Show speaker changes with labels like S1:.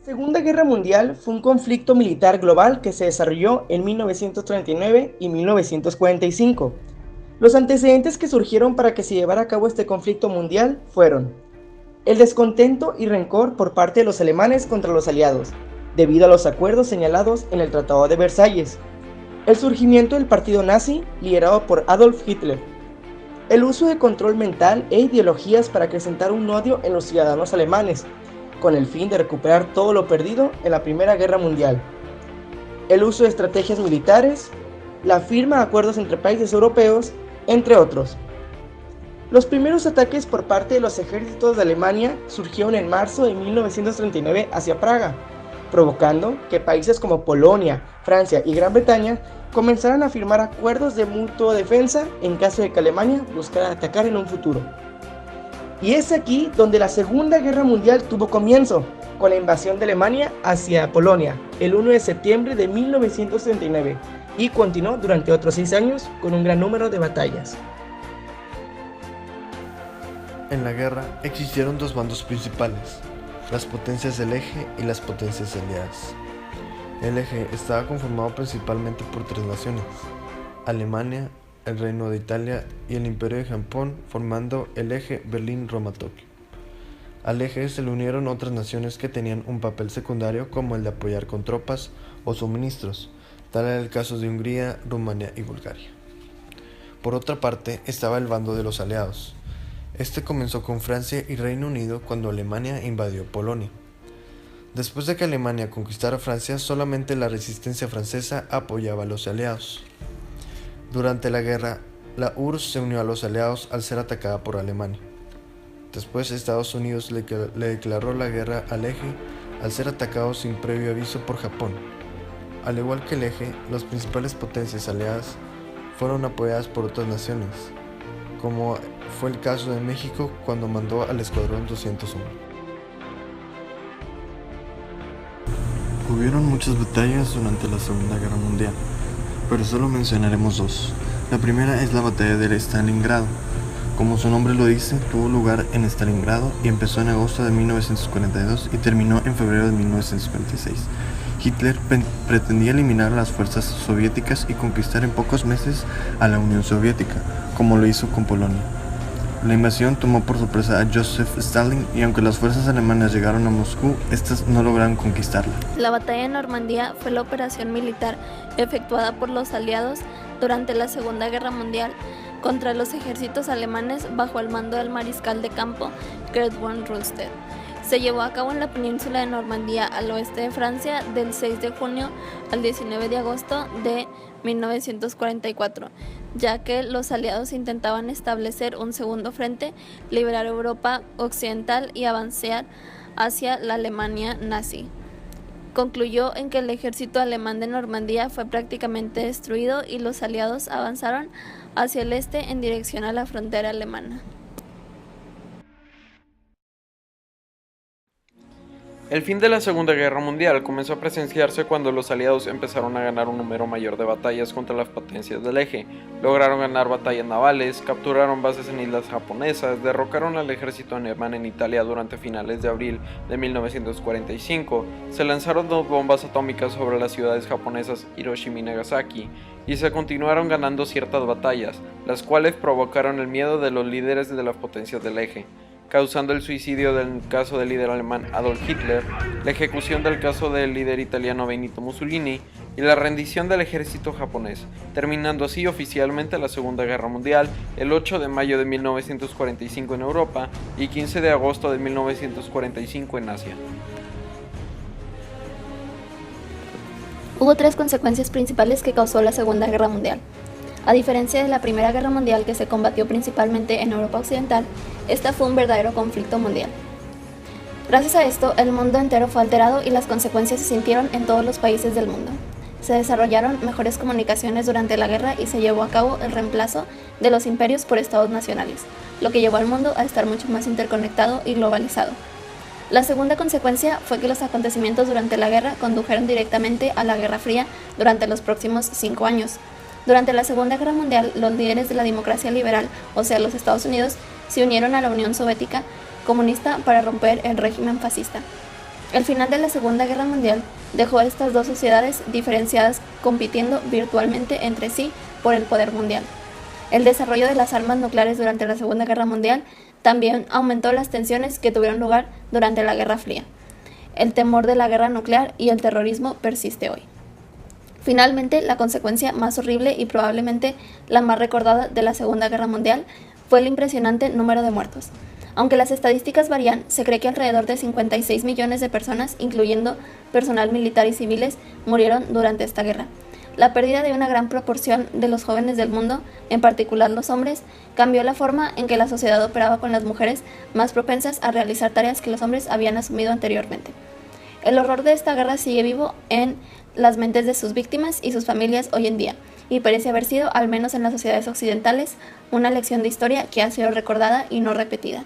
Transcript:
S1: Segunda Guerra Mundial fue un conflicto militar global que se desarrolló en 1939 y 1945. Los antecedentes que surgieron para que se llevara a cabo este conflicto mundial fueron el descontento y rencor por parte de los alemanes contra los aliados, debido a los acuerdos señalados en el Tratado de Versalles, el surgimiento del partido nazi liderado por Adolf Hitler, el uso de control mental e ideologías para acrecentar un odio en los ciudadanos alemanes, con el fin de recuperar todo lo perdido en la Primera Guerra Mundial, el uso de estrategias militares, la firma de acuerdos entre países europeos, entre otros. Los primeros ataques por parte de los ejércitos de Alemania surgieron en marzo de 1939 hacia Praga, provocando que países como Polonia, Francia y Gran Bretaña comenzaran a firmar acuerdos de mutua defensa en caso de que Alemania buscara atacar en un futuro. Y es aquí donde la Segunda Guerra Mundial tuvo comienzo, con la invasión de Alemania hacia Polonia, el 1 de septiembre de 1939, y continuó durante otros 6 años con un gran número de batallas.
S2: En la guerra existieron dos bandos principales, las potencias del eje y las potencias aliadas. El eje estaba conformado principalmente por tres naciones, Alemania, el Reino de Italia y el Imperio de Japón, formando el eje Berlín-Roma-Tokio. Al eje se le unieron otras naciones que tenían un papel secundario como el de apoyar con tropas o suministros, tal era el caso de Hungría, Rumania y Bulgaria. Por otra parte estaba el bando de los aliados. Este comenzó con Francia y Reino Unido cuando Alemania invadió Polonia. Después de que Alemania conquistara Francia, solamente la resistencia francesa apoyaba a los aliados. Durante la guerra, la URSS se unió a los aliados al ser atacada por Alemania. Después, Estados Unidos le declaró la guerra al eje al ser atacado sin previo aviso por Japón. Al igual que el eje, las principales potencias aliadas fueron apoyadas por otras naciones, como fue el caso de México cuando mandó al Escuadrón 201. Hubieron muchas batallas durante la Segunda Guerra Mundial, pero solo mencionaremos dos. La primera es la batalla de Stalingrado. Como su nombre lo dice, tuvo lugar en Stalingrado y empezó en agosto de 1942 y terminó en febrero de 1946. Hitler pretendía eliminar a las fuerzas soviéticas y conquistar en pocos meses a la Unión Soviética, como lo hizo con Polonia. La invasión tomó por sorpresa a Joseph Stalin y aunque las fuerzas alemanas llegaron a Moscú, estas no lograron conquistarla.
S3: La batalla de Normandía fue la operación militar efectuada por los aliados durante la Segunda Guerra Mundial contra los ejércitos alemanes bajo el mando del mariscal de campo Kurt von Rundstedt. Se llevó a cabo en la península de Normandía al oeste de Francia del 6 de junio al 19 de agosto de 1944, ya que los aliados intentaban establecer un segundo frente, liberar Europa occidental y avanzar hacia la Alemania nazi. Concluyó en que el ejército alemán de Normandía fue prácticamente destruido y los aliados avanzaron hacia el este en dirección a la frontera alemana.
S4: El fin de la Segunda Guerra Mundial comenzó a presenciarse cuando los aliados empezaron a ganar un número mayor de batallas contra las potencias del eje. Lograron ganar batallas navales, capturaron bases en islas japonesas, derrocaron al ejército alemán en Italia durante finales de abril de 1945, se lanzaron dos bombas atómicas sobre las ciudades japonesas Hiroshima y Nagasaki, y se continuaron ganando ciertas batallas, las cuales provocaron el miedo de los líderes de las potencias del eje, causando el suicidio del caso del líder alemán Adolf Hitler, la ejecución del caso del líder italiano Benito Mussolini y la rendición del ejército japonés, terminando así oficialmente la Segunda Guerra Mundial el 8 de mayo de 1945 en Europa y 15 de agosto de 1945 en Asia.
S3: Hubo tres consecuencias principales que causó la Segunda Guerra Mundial. A diferencia de la Primera Guerra Mundial, que se combatió principalmente en Europa Occidental, esta fue un verdadero conflicto mundial. Gracias a esto, el mundo entero fue alterado y las consecuencias se sintieron en todos los países del mundo. Se desarrollaron mejores comunicaciones durante la guerra y se llevó a cabo el reemplazo de los imperios por estados nacionales, lo que llevó al mundo a estar mucho más interconectado y globalizado. La segunda consecuencia fue que los acontecimientos durante la guerra condujeron directamente a la Guerra Fría durante los próximos 5 años. Durante la Segunda Guerra Mundial, los líderes de la democracia liberal, o sea, los Estados Unidos, se unieron a la Unión Soviética comunista para romper el régimen fascista. El final de la Segunda Guerra Mundial dejó a estas dos sociedades diferenciadas compitiendo virtualmente entre sí por el poder mundial. El desarrollo de las armas nucleares durante la Segunda Guerra Mundial también aumentó las tensiones que tuvieron lugar durante la Guerra Fría. El temor de la guerra nuclear y el terrorismo persiste hoy. Finalmente, la consecuencia más horrible y probablemente la más recordada de la Segunda Guerra Mundial fue el impresionante número de muertos. Aunque las estadísticas varían, se cree que alrededor de 56 millones de personas, incluyendo personal militar y civiles, murieron durante esta guerra. La pérdida de una gran proporción de los jóvenes del mundo, en particular los hombres, cambió la forma en que la sociedad operaba con las mujeres más propensas a realizar tareas que los hombres habían asumido anteriormente. El horror de esta guerra sigue vivo en las mentes de sus víctimas y sus familias hoy en día, y parece haber sido, al menos en las sociedades occidentales, una lección de historia que ha sido recordada y no repetida.